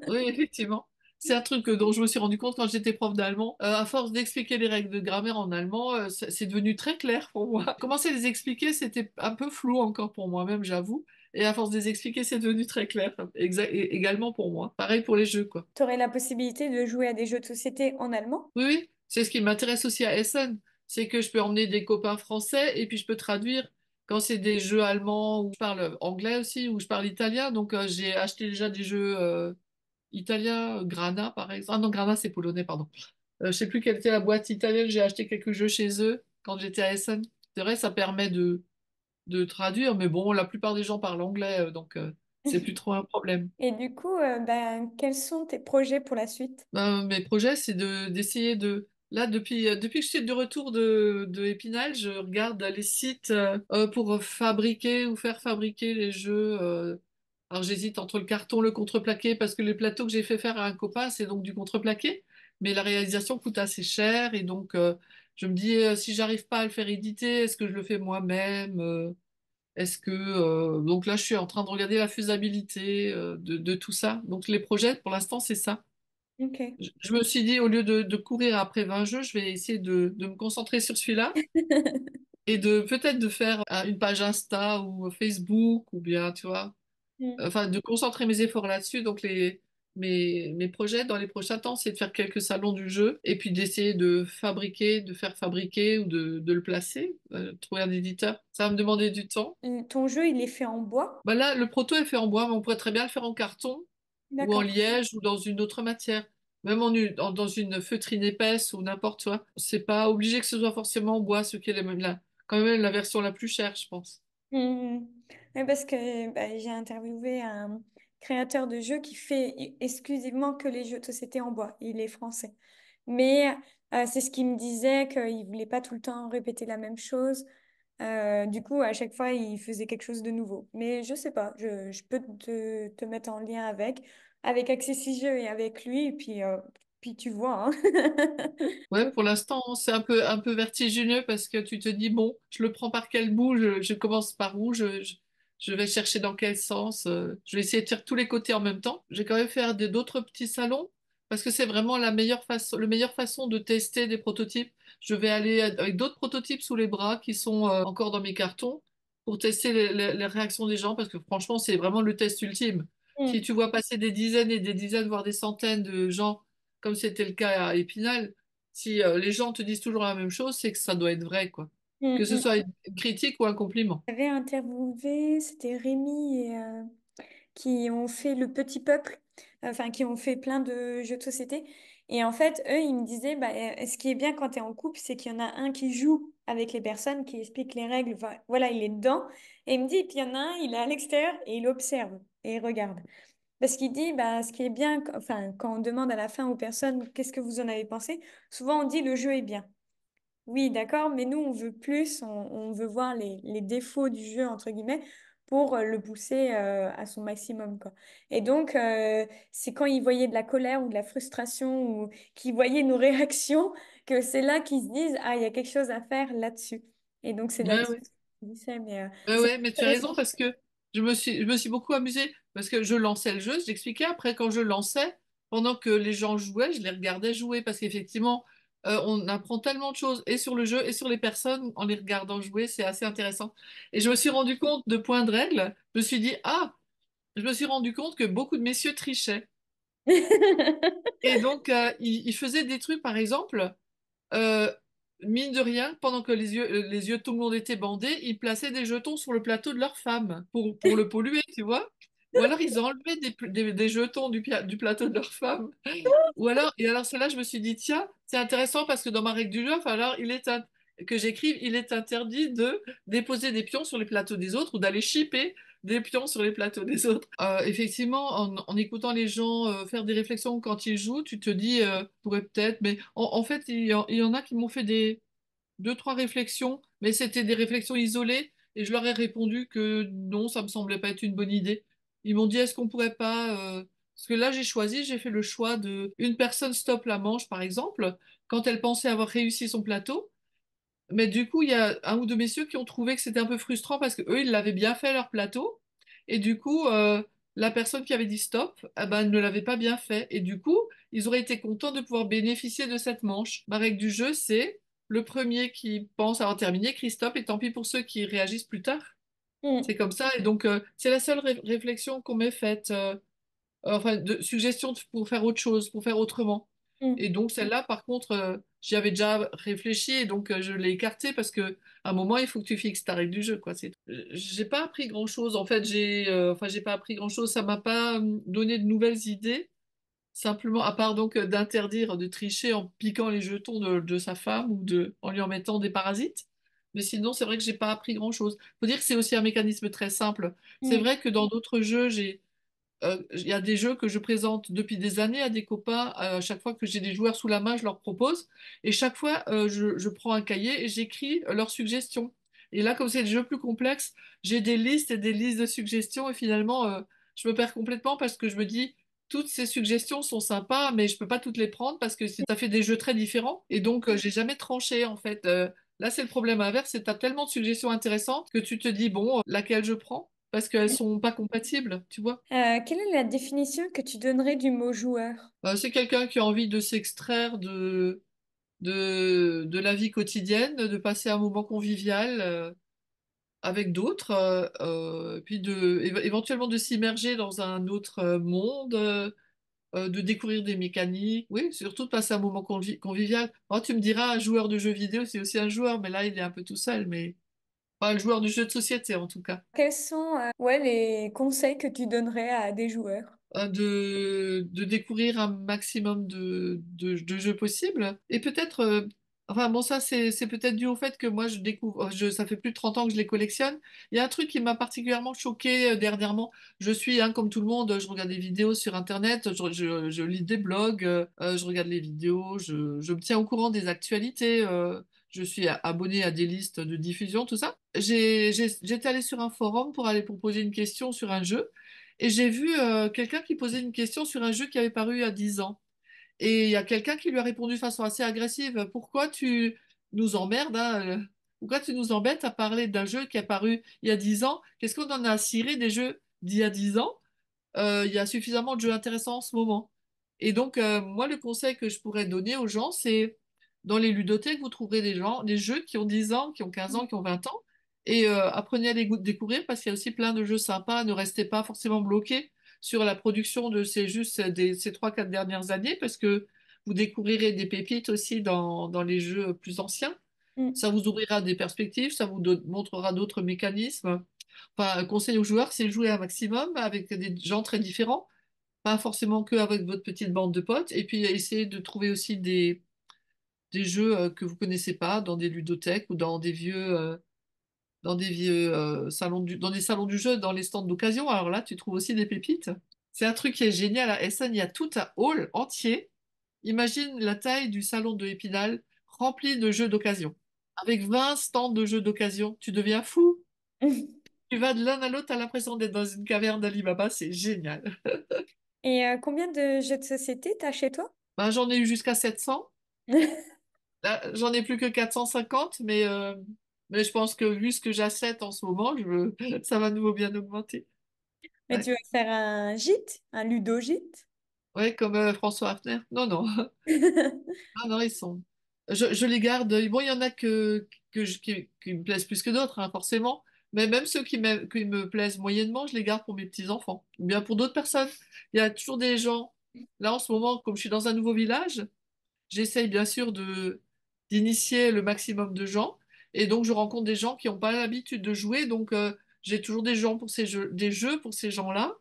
Speaker 2: Oui, effectivement. C'est un truc dont je me suis rendu compte quand j'étais prof d'allemand. À force d'expliquer les règles de grammaire en allemand, c'est devenu très clair pour moi. Commencer à les expliquer, c'était un peu flou encore pour moi-même, j'avoue. Et à force de les expliquer, c'est devenu très clair. Et également pour moi. Pareil pour les jeux, quoi.
Speaker 1: Tu aurais la possibilité de jouer à des jeux de société en allemand?
Speaker 2: Oui, oui, c'est ce qui m'intéresse aussi à Essen. C'est que je peux emmener des copains français et puis je peux traduire quand c'est des jeux allemands ou je parle anglais aussi ou je parle italien. Donc j'ai acheté déjà des jeux italiens, Grana par exemple. Ah non, Grana c'est polonais, pardon. Je sais plus quelle était la boîte italienne, j'ai acheté quelques jeux chez eux quand j'étais à Essen. C'est vrai, ça permet de traduire, mais bon, la plupart des gens parlent anglais, donc c'est plus trop un problème.
Speaker 1: Et du coup, ben, quels sont tes projets pour la suite?
Speaker 2: Mes projets, c'est d'essayer de... Là, depuis que je suis de retour de Épinal, je regarde les sites pour fabriquer ou faire fabriquer les jeux. Alors, j'hésite entre le carton, le contreplaqué, parce que les plateaux que j'ai fait faire à un copain, c'est donc du contreplaqué. Mais la réalisation coûte assez cher. Et donc, je me dis, si j'arrive pas à le faire éditer, est-ce que je le fais moi-même? Donc là, je suis en train de regarder la faisabilité de tout ça. Donc, les projets, pour l'instant, c'est ça.
Speaker 1: Ok.
Speaker 2: Je me suis dit, au lieu de courir après 20 jeux, je vais essayer de me concentrer sur celui-là et de peut-être de faire une page Insta ou Facebook ou bien, tu vois,
Speaker 1: Mm.
Speaker 2: enfin, de concentrer mes efforts là-dessus. Donc, mes projets dans les prochains temps, c'est de faire quelques salons du jeu et puis d'essayer de faire fabriquer ou de le placer, trouver un éditeur. Ça va me demander du temps.
Speaker 1: Ton jeu, il est fait en bois?
Speaker 2: Bah là, le proto est fait en bois, mais on pourrait très bien le faire en carton ou en
Speaker 1: D'accord.
Speaker 2: liège ou dans une autre matière. Même dans une feutrine épaisse ou n'importe quoi. C'est pas obligé que ce soit forcément en bois, ce qui est quand même la version la plus chère, je pense.
Speaker 1: Mhm. Ouais, parce que bah, j'ai interviewé un créateur de jeux qui fait exclusivement que les jeux de société en bois. Il est français. Mais c'est ce qu'il me disait, qu'il voulait pas tout le temps répéter la même chose. Du coup, à chaque fois, il faisait quelque chose de nouveau. Mais je sais pas, je peux te mettre en lien avec Accessi Jeux et avec lui, et puis tu vois, hein.
Speaker 2: Ouais, pour l'instant, c'est un peu vertigineux parce que tu te dis, bon, je le prends par quel bout, je commence par où, je vais chercher dans quel sens, je vais essayer de faire tous les côtés en même temps. J'ai quand même fait d'autres petits salons parce que c'est vraiment la meilleure façon, la meilleure façon de tester des prototypes. Je vais aller avec d'autres prototypes sous les bras qui sont encore dans mes cartons pour tester les réactions des gens, parce que franchement, c'est vraiment le test ultime. Si
Speaker 1: Mm,
Speaker 2: tu vois passer des dizaines et des dizaines, voire des centaines de gens, comme c'était le cas à Épinal, si les gens te disent toujours la même chose, c'est que ça doit être vrai, quoi. Que
Speaker 1: mm,
Speaker 2: ce
Speaker 1: mm.
Speaker 2: soit une critique ou un compliment.
Speaker 1: J'avais interviewé, c'était Rémi qui ont fait Le Petit Peuple, enfin qui ont fait plein de jeux de société. Et en fait, eux, ils me disaient, bah, ce qui est bien quand tu es en couple, c'est qu'il y en a un qui joue avec les personnes, qui explique les règles. Voilà, il est dedans. Et il me dit, et puis il y en a un, il est à l'extérieur et il observe et il regarde. Parce qu'il dit, bah, ce qui est bien, enfin, quand on demande à la fin aux personnes, qu'est-ce que vous en avez pensé, souvent on dit, le jeu est bien. Oui, d'accord, mais nous, on veut plus, on veut voir les défauts du jeu, entre guillemets, pour le pousser à son maximum, quoi. Et donc, c'est quand ils voyaient de la colère ou de la frustration ou qu'ils voyaient nos réactions que c'est là qu'ils se disent, ah, il y a quelque chose à faire là-dessus. Et donc, c'est
Speaker 2: Ouais,
Speaker 1: là-dessus
Speaker 2: ouais.
Speaker 1: que je disais, mais
Speaker 2: Ouais,
Speaker 1: c'est
Speaker 2: ouais, mais tu as raison
Speaker 1: intéressant.
Speaker 2: parce que je me suis beaucoup amusée parce que je lançais le jeu, je l'expliquais après quand je lançais, pendant que les gens jouaient, je les regardais jouer parce qu'effectivement, on apprend tellement de choses et sur le jeu et sur les personnes en les regardant jouer, c'est assez intéressant. Et je me suis rendu compte de points de règle, je me suis dit, ah, je me suis rendu compte que beaucoup de messieurs trichaient. Et donc, ils faisaient des trucs, par exemple, euh, mine de rien, pendant que les yeux de tout le monde étaient bandés, ils plaçaient des jetons sur le plateau de leur femme pour le polluer, tu vois. Ou alors ils enlevaient des jetons du plateau de leur femme. Ou alors, et alors celle-là, je me suis dit, tiens, c'est intéressant parce que dans ma règle du jeu, enfin, alors que j'écrive, il est interdit de déposer des pions sur les plateaux des autres ou d'aller shipper des pions sur les plateaux des autres. Effectivement, en écoutant les gens faire des réflexions quand ils jouent, tu te dis, pourrait peut-être, mais en fait, il y en a qui m'ont fait deux, trois réflexions, mais c'était des réflexions isolées, et je leur ai répondu que non, ça me semblait pas être une bonne idée. Ils m'ont dit, est-ce qu'on pourrait pas, parce que là, j'ai fait le choix de une personne stoppe la manche, par exemple, quand elle pensait avoir réussi son plateau. Mais du coup, il y a un ou deux messieurs qui ont trouvé que c'était un peu frustrant parce que eux, ils l'avaient bien fait leur plateau. Et du coup, la personne qui avait dit stop, eh ben, ne l'avait pas bien fait. Et du coup, ils auraient été contents de pouvoir bénéficier de cette manche. Ma règle du jeu, c'est le premier qui pense avoir terminé, crie stop, et tant pis pour ceux qui réagissent plus tard. C'est
Speaker 1: Mm,
Speaker 2: comme ça. Et donc, c'est la seule réflexion qu'on m'ait faite. Enfin, de suggestions pour faire autre chose, pour faire autrement.
Speaker 1: mm,
Speaker 2: Et donc celle-là, par contre, j'y avais déjà réfléchi et donc je l'ai écartée parce que à un moment, il faut que tu fixes ta règle du jeu, quoi. J'ai pas appris grand-chose. En fait, j'ai pas appris grand-chose. Ça m'a pas donné de nouvelles idées. Simplement, à part donc d'interdire de tricher en piquant les jetons de sa femme ou en lui en mettant des parasites. Mais sinon, c'est vrai que j'ai pas appris grand-chose. Faut dire que c'est aussi un mécanisme très simple. C'est
Speaker 1: mm,
Speaker 2: vrai que dans d'autres jeux, il y a des jeux que je présente depuis des années à des copains. À chaque fois que j'ai des joueurs sous la main, je leur propose. Et chaque fois, je prends un cahier et j'écris leurs suggestions. Et là, comme c'est des jeux plus complexes, j'ai des listes et des listes de suggestions. Et finalement, je me perds complètement parce que je me dis, toutes ces suggestions sont sympas, mais je peux pas toutes les prendre parce que ça fait des jeux très différents. Et donc, j'ai jamais tranché, en fait. Là, c'est le problème inverse, c'est que tu as tellement de suggestions intéressantes que tu te dis, bon, laquelle je prends? Parce qu'elles
Speaker 1: mm.
Speaker 2: sont pas compatibles, tu vois.
Speaker 1: Quelle est la définition que tu donnerais du mot joueur?
Speaker 2: C'est quelqu'un qui a envie de s'extraire de la vie quotidienne, de passer un moment convivial avec d'autres, puis éventuellement de s'immerger dans un autre monde, de découvrir des mécaniques, oui, surtout de passer un moment convivial. Oh, tu me diras, un joueur de jeux vidéo, c'est aussi un joueur, mais là, il est un peu tout seul, mais pas le joueur de jeux de société en tout cas.
Speaker 1: Quels sont ouais, les conseils que tu donnerais à des joueurs?
Speaker 2: De découvrir un maximum de jeux possibles. Et peut-être, enfin bon, ça c'est peut-être dû au fait que moi je découvre, ça fait plus de 30 ans que je les collectionne. Il y a un truc qui m'a particulièrement choqué dernièrement. Je suis, hein, comme tout le monde, je regarde des vidéos sur Internet, je lis des blogs, je regarde les vidéos, je me tiens au courant des actualités. Je suis abonné à des listes de diffusion, tout ça. J'étais allé sur un forum pour aller pour poser une question sur un jeu. Et j'ai vu quelqu'un qui posait une question sur un jeu qui avait paru il y a 10 ans. Et il y a quelqu'un qui lui a répondu de façon assez agressive, pourquoi tu nous emmerdes, hein, pourquoi tu nous embêtes à parler d'un jeu qui a paru il y a 10 ans? Qu'est-ce qu'on en a à cirer des jeux d'il y a 10 ans? Il y a suffisamment de jeux intéressants en ce moment. Et donc, moi, le conseil que je pourrais donner aux gens, c'est dans les ludothèques, vous trouverez des gens, des jeux qui ont 10 ans, qui ont 15 ans, qui ont 20 ans, et apprenez à les découvrir parce qu'il y a aussi plein de jeux sympas. Ne restez pas forcément bloqué sur la production de ces 3, 4 dernières années parce que vous découvrirez des pépites aussi dans les jeux plus anciens.
Speaker 1: Mm.
Speaker 2: Ça vous ouvrira des perspectives, ça vous montrera d'autres mécanismes. Enfin, un conseil aux joueurs, c'est de jouer un maximum avec des gens très différents, pas forcément que avec votre petite bande de potes, et puis essayer de trouver aussi des jeux que vous connaissez pas dans des ludothèques ou dans des vieux dans des salons du jeu, dans les stands d'occasion. Alors là, tu trouves aussi des pépites. C'est un truc qui est génial. À Essen, il y a tout un hall entier. Imagine la taille du salon de Épinal rempli de jeux d'occasion. Avec 20 stands de jeux d'occasion, tu deviens fou. Tu vas de l'un à l'autre, t'as l'impression d'être dans une caverne d'Alibaba, c'est génial.
Speaker 1: Et combien de jeux de société t'as chez toi?
Speaker 2: Ben, j'en ai eu jusqu'à 700. Là, j'en ai plus que 450, mais je pense que vu ce que j'achète en ce moment, ça va de nouveau bien augmenter.
Speaker 1: Mais tu
Speaker 2: Ouais,
Speaker 1: vas faire un gîte, un ludo-gîte?
Speaker 2: ouais, comme François Hafner. Non, non, non, non, ils sont. Je les garde. Bon, il y en a qui me plaisent plus que d'autres, hein, forcément. Mais même ceux qui me plaisent moyennement, je les garde pour mes petits-enfants. Ou bien pour d'autres personnes. Il y a toujours des gens. Là, en ce moment, comme je suis dans un nouveau village, j'essaye bien sûr d'initier le maximum de gens. Et donc, je rencontre des gens qui n'ont pas l'habitude de jouer. Donc, j'ai toujours des gens pour des jeux pour ces gens-là,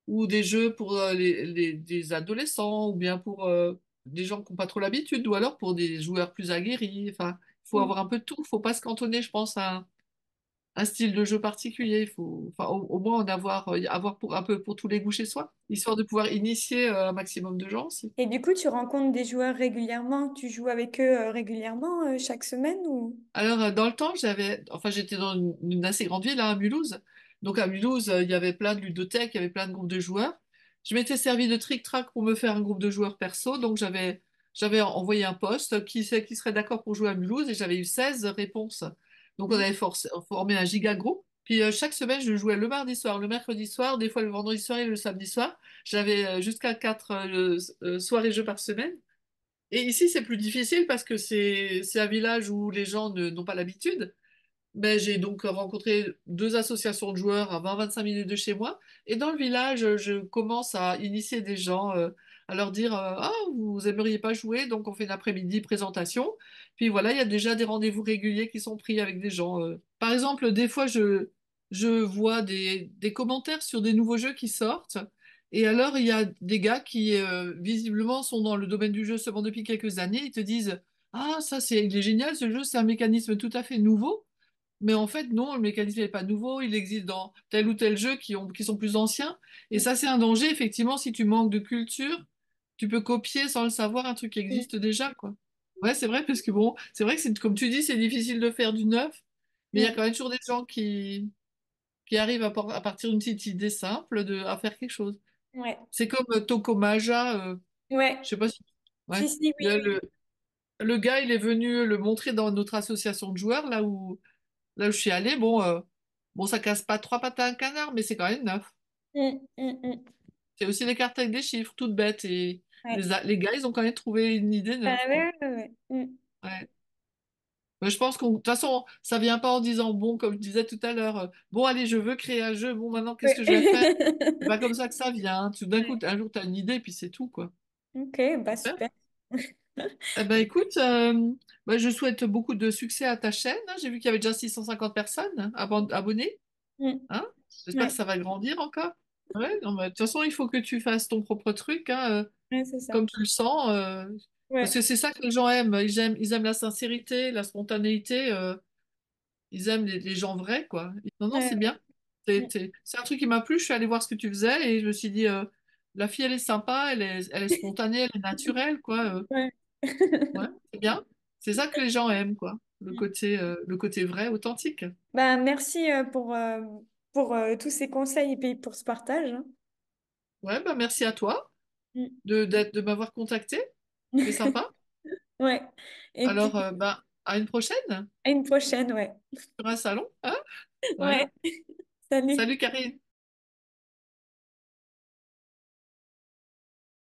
Speaker 2: ou des jeux pour des adolescents, ou bien pour des gens qui n'ont pas trop l'habitude, ou alors pour des joueurs plus aguerris. Enfin, il faut
Speaker 1: Mm.
Speaker 2: avoir un peu de tout. Il faut pas se cantonner, je pense, à un style de jeu particulier. Il faut, enfin, au moins en avoir pour un peu pour tous les goûts chez soi, histoire de pouvoir initier un maximum de gens aussi.
Speaker 1: Et du coup, tu rencontres des joueurs régulièrement? Tu joues avec eux régulièrement chaque semaine ou...
Speaker 2: Alors, dans le temps, j'étais dans une assez grande ville, hein, à Mulhouse. Donc, à Mulhouse, il y avait plein de ludothèques, il y avait plein de groupes de joueurs. Je m'étais servi de trick-track pour me faire un groupe de joueurs perso. Donc, j'avais envoyé un post qui serait d'accord pour jouer à Mulhouse et j'avais eu 16 réponses. Donc, on
Speaker 1: Mm.
Speaker 2: avait formé un giga groupe. Puis, chaque semaine, je jouais le mardi soir, le mercredi soir, des fois le vendredi soir et le samedi soir. J'avais jusqu'à 4 soirées jeux par semaine. Et ici, c'est plus difficile parce que c'est un village où les gens n'ont pas l'habitude. Ben, j'ai donc rencontré deux associations de joueurs à 20-25 minutes de chez moi. Et dans le village, je commence à initier des gens, à leur dire ah, vous aimeriez pas jouer? Donc, on fait une après-midi présentation. Puis voilà, il y a déjà des rendez-vous réguliers qui sont pris avec des gens. Par exemple, des fois, je vois des commentaires sur des nouveaux jeux qui sortent. Et alors, il y a des gars qui, visiblement, sont dans le domaine du jeu seulement depuis quelques années. Ils te disent, ah, il est génial ce jeu, c'est un mécanisme tout à fait nouveau. Mais en fait, non, le mécanisme n'est pas nouveau, il existe dans tel ou tel jeu qui sont plus anciens. Et ça, c'est un danger, effectivement, si tu manques de culture, tu peux copier sans le savoir un truc qui
Speaker 1: Mm.
Speaker 2: existe déjà, quoi. Ouais, c'est vrai, parce que bon, c'est vrai que comme tu dis, c'est difficile de faire du neuf, mais il y a
Speaker 1: Mm.
Speaker 2: quand même toujours des gens qui arrivent à partir d'une petite idée simple à faire quelque chose.
Speaker 1: Ouais.
Speaker 2: C'est comme Tokomaja,
Speaker 1: Ouais.
Speaker 2: je sais pas si... Ouais.
Speaker 1: Si, si, oui, oui.
Speaker 2: Le gars, il est venu le montrer dans notre association de joueurs, là où je suis allée, bon, ça casse pas trois pattes à un canard, mais c'est quand même neuf.
Speaker 1: Mm, mm, mm.
Speaker 2: C'est aussi des cartes avec des chiffres, toutes bêtes. Et
Speaker 1: Ouais.
Speaker 2: les gars, ils ont quand même trouvé une idée
Speaker 1: Ah,
Speaker 2: neuve, quoi.
Speaker 1: ouais, ouais, ouais. Mm.
Speaker 2: Ouais. Mais je pense de toute façon, ça vient pas en disant, bon, comme je disais tout à l'heure, bon, allez, je veux créer un jeu, bon, maintenant, qu'est-ce
Speaker 1: Ouais.
Speaker 2: que je vais faire? C'est pas comme ça que ça vient. Tout d'un coup,
Speaker 1: Ouais.
Speaker 2: un jour, tu as une idée, puis c'est tout, quoi.
Speaker 1: Ok, bah
Speaker 2: Super.
Speaker 1: super.
Speaker 2: Eh ben, écoute, bah, je souhaite beaucoup de succès à ta chaîne, hein. J'ai vu qu'il y avait déjà 650 personnes abonnées.
Speaker 1: Mm.
Speaker 2: Hein? J'espère que
Speaker 1: Ouais.
Speaker 2: ça va grandir encore. Ouais, non, mais de toute façon, il faut que tu fasses ton propre truc, hein,
Speaker 1: Ouais, c'est ça.
Speaker 2: comme tu le sens. Parce
Speaker 1: Ouais.
Speaker 2: que c'est ça que les gens aiment. Ils aiment la sincérité, la spontanéité. Ils aiment les gens vrais, quoi. Non, non,
Speaker 1: Ouais,
Speaker 2: c'est
Speaker 1: ouais.
Speaker 2: bien.
Speaker 1: Mm.
Speaker 2: C'est un truc qui m'a plu. Je suis allée voir ce que tu faisais et je me suis dit, la fille, elle est sympa, elle est spontanée, elle est naturelle, quoi.
Speaker 1: Ouais.
Speaker 2: Ouais, c'est bien. C'est ça que les gens aiment, quoi. Le côté vrai, authentique.
Speaker 1: Bah, merci pour tous ces conseils et puis pour ce partage, hein.
Speaker 2: Ouais, bah merci à toi
Speaker 1: Mm.
Speaker 2: de m'avoir contacté. C'est sympa.
Speaker 1: Ouais. Et puis,
Speaker 2: Alors, bah, à une prochaine
Speaker 1: à une prochaine, ouais.
Speaker 2: sur un salon, hein? Ouais.
Speaker 1: Ouais. Salut.
Speaker 2: Salut Karine.